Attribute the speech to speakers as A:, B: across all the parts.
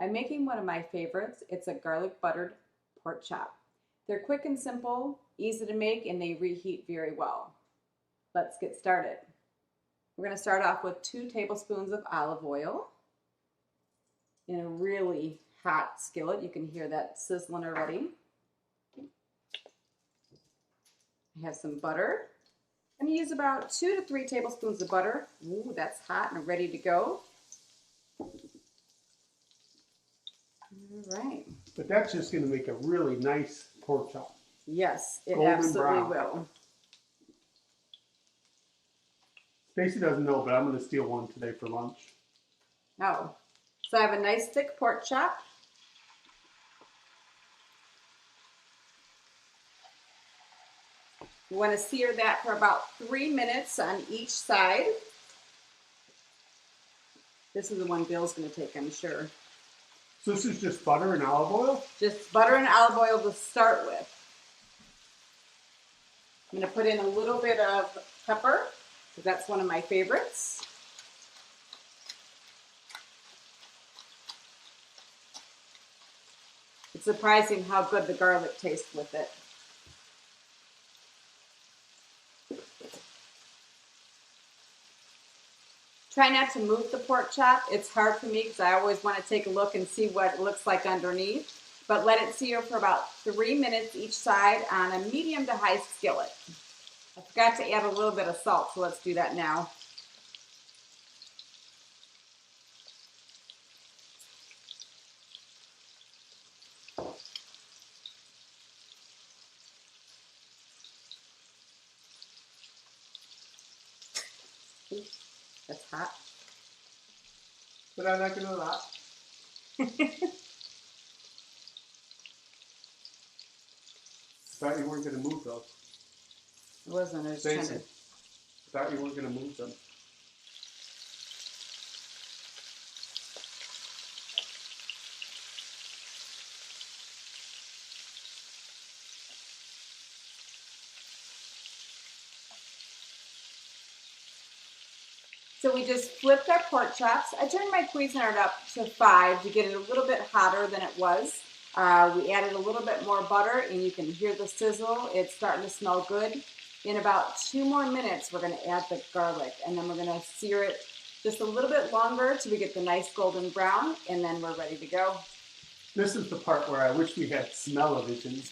A: I'm making one of my favorites. It's a garlic buttered pork chop. They're quick and simple, easy to make, and they reheat very well. Let's get started. We're going to start off with 2 tablespoons of olive oil in a really hot skillet. You can hear that sizzling already. I have some butter. I'm going to use about 2 to 3 tablespoons of butter. Ooh, that's hot and ready to go. All right.
B: But that's just going to make a really nice pork chop.
A: Yes, it
B: Golden
A: absolutely
B: brown.
A: will.
B: Stacy doesn't know, but I'm going to steal one today for lunch.
A: Oh, so I have a nice thick pork chop. You want to sear that for about 3 minutes on each side. This is the one Bill's going to take, I'm sure.
B: So this is just butter and olive oil?
A: Just butter and olive oil to start with. I'm going to put in a little bit of pepper, because that's one of my favorites. It's surprising how good the garlic tastes with it. Try not to move the pork chop. It's hard for me because I always want to take a look and see what it looks like underneath. But let it sear for about 3 minutes each side on a medium to high skillet. I forgot to add a little bit of salt, so let's do that now. That's hot.
B: But I'm not going to lie. I thought you weren't going to move those.
A: It wasn't. I was
B: Stacy,
A: trying to...
B: I thought you weren't going to move them.
A: So we just flipped our pork chops. I turned my Cuisinart up to 5 to get it a little bit hotter than it was. We added a little bit more butter, and you can hear the sizzle. It's starting to smell good. In about 2 more minutes, we're going to add the garlic, and then we're going to sear it just a little bit longer till we get the nice golden brown, and then we're ready to go.
B: This is the part where I wish we had smell-o-vision.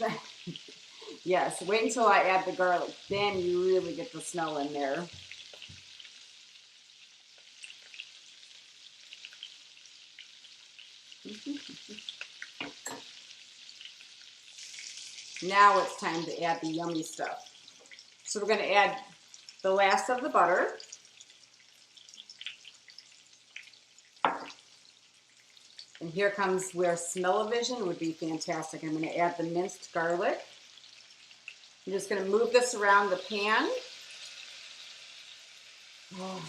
A: Yes, wait until I add the garlic. Then you really get the smell in there. Now it's time to add the yummy stuff. So we're going to add the last of the butter. And here comes where smell-o-vision would be fantastic. I'm going to add the minced garlic. I'm just going to move this around the pan. Oh.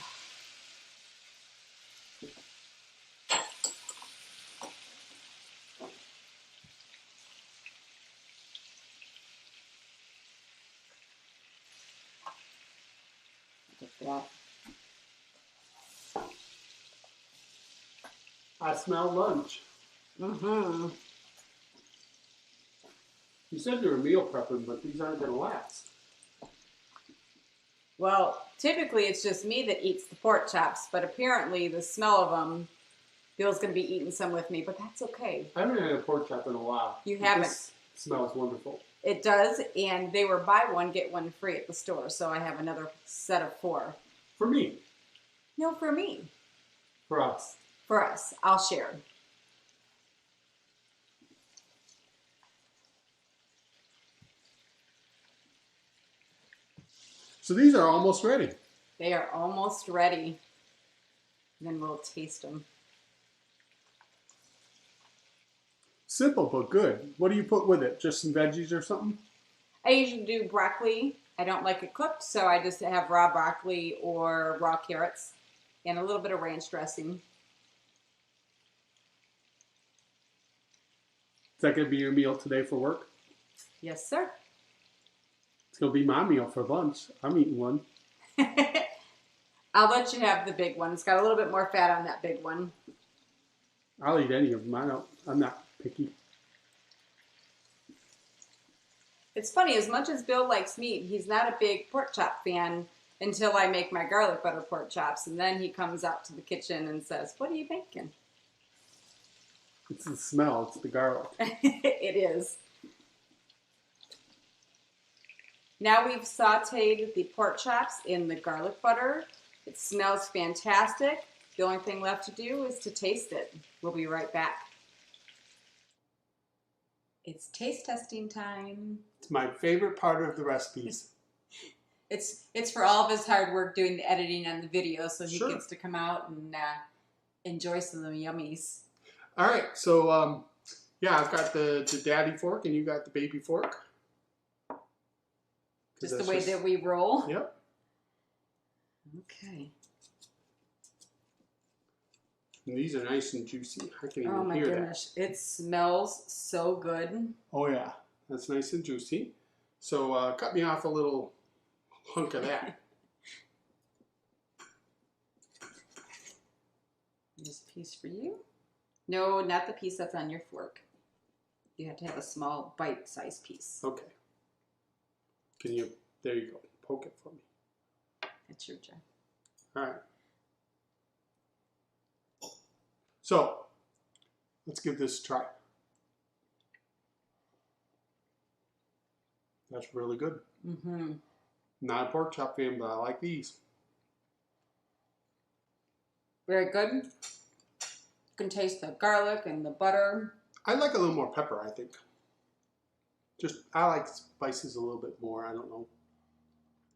A: That.
B: I smell lunch.
A: Mm-hmm.
B: You said you were meal prepping, but these aren't going to last.
A: Well, typically it's just me that eats the pork chops, but apparently the smell of them, Bill's going to be eating some with me, but that's okay.
B: I haven't had a pork chop in a while.
A: You haven't?
B: This smells wonderful.
A: It does, and they were buy one, get one free at the store, so I have another set of 4.
B: For me.
A: No, for me.
B: For us.
A: For us. I'll share.
B: So these are almost ready.
A: They are almost ready. Then we'll taste them.
B: Simple but good. What do you put with it? Just some veggies or something?
A: I usually do broccoli. I don't like it cooked, so I just have raw broccoli or raw carrots and a little bit of ranch dressing.
B: Is that going to be your meal today for work?
A: Yes, sir.
B: It's going to be my meal for lunch. I'm eating one.
A: I'll let you have the big one. It's got a little bit more fat on that big one.
B: I'll eat any of them. I'm not picky.
A: It's funny, as much as Bill likes meat, he's not a big pork chop fan until I make my garlic butter pork chops. And then he comes out to the kitchen and says, "What are you making?"
B: It's the smell. It's the garlic.
A: It is. Now we've sauteed the pork chops in the garlic butter. It smells fantastic. The only thing left to do is to taste it. We'll be right back. It's taste testing time.
B: It's my favorite part of the recipes.
A: It's for all of his hard work doing the editing and the video, so he
B: Sure.
A: gets to come out and enjoy some of the yummies.
B: All right, so yeah, I've got the daddy fork and you got the baby fork.
A: Just the way that we roll?
B: Yep.
A: Okay.
B: And these are nice and juicy. I can
A: Oh
B: even
A: my
B: hear
A: goodness. It smells so good.
B: that. Oh yeah, that's nice and juicy. So cut me off a little hunk of that.
A: Here's a piece for you. No, not the piece that's on your fork. You have to have a small bite-sized piece.
B: Okay. Can you, there you go, poke it for me.
A: It's your job.
B: All right. So, let's give this a try. That's really good.
A: Mm-hmm.
B: Not a pork chop fan, but I like these.
A: Very good. You can taste the garlic and the butter.
B: I like a little more pepper, I think. I like spices a little bit more, I don't know.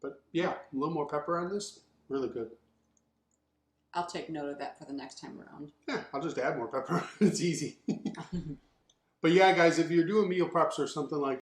B: But yeah, a little more pepper on this, really good.
A: I'll take note of that for the next time around.
B: Yeah, I'll just add more pepper. It's easy. But yeah, guys, if you're doing meal preps or something like